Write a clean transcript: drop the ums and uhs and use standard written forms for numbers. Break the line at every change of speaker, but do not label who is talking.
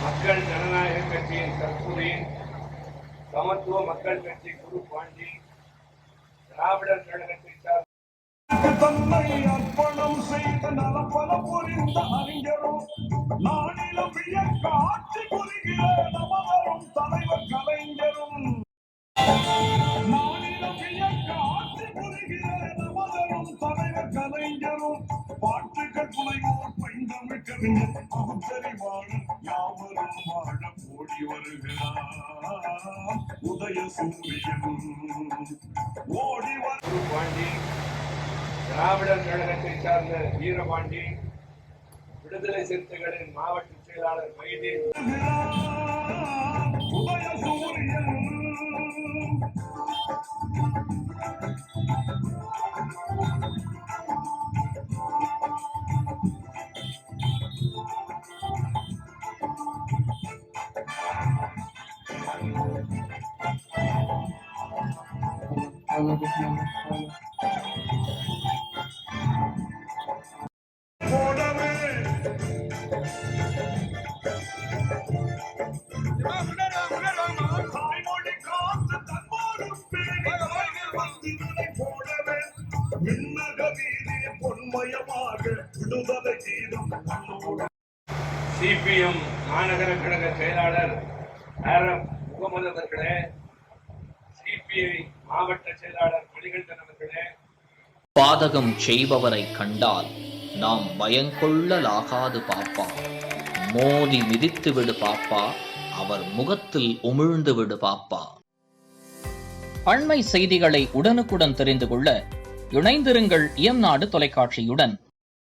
மக்கள் ஜனநாயக கட்சியின் கஸ்தூரி, சமத்துவ மக்கள் கட்சி குரு பாண்டி, திராவிடர் கழகத்தை சார்ந்த
தன்னை அர்ப்பணம் செய்து நலப்பல புரிந்த அறிஞரும் நாளிலும் வியக்க ஆட்சி புரிகிற நமவரும் தலைவர் கலைஞரும் நாளிலும் வியக்க ஆட்சி புரிகிற நமவரும் தலைவர் கலைஞரும் பாட்டுகள் புனைவோர் பைந்தமிழ் கவிஞர் பகுத்தறிவாளர் யாவரும் வாழ ஓடி வருகிறார் உதய சூரியன் ஓடி
குரு பாண்டி, திராவிடர் கழகத்தை சார்ந்த வீரபாண்டி, விடுதலை சிறுத்தைகளின் மாவட்ட செயலாளர் மைதீன்,
உதய சூரியன் போடவே தாய்மொழி காத்து தன்மாரும் பேரை போடவே விண்ணக வீதி பொன்மயமாக விடுதலை கீதம் கண்ணோடு
சிபிஎம் மாநகர கழக செயலாளர் ஆர்.எஃப். முகமது அவர்களே, சிபிஐ மாவட்ட செயலாளர் மணிகண்டன் அவர்களே,
பாதகம் செய்பவரை கண்டால் நாம் பயங்கொள்ளலாகாது பாப்பா, மோதி மிதித்து விடு பாப்பா, அவர் முகத்தில் உமிழ்ந்து விடு பாப்பா. அண்மை செய்திகளை உடனுக்குடன் தெரிந்து கொள்ள இணைந்திருங்கள் இயம்நாடு தொலைக்காட்சியுடன்.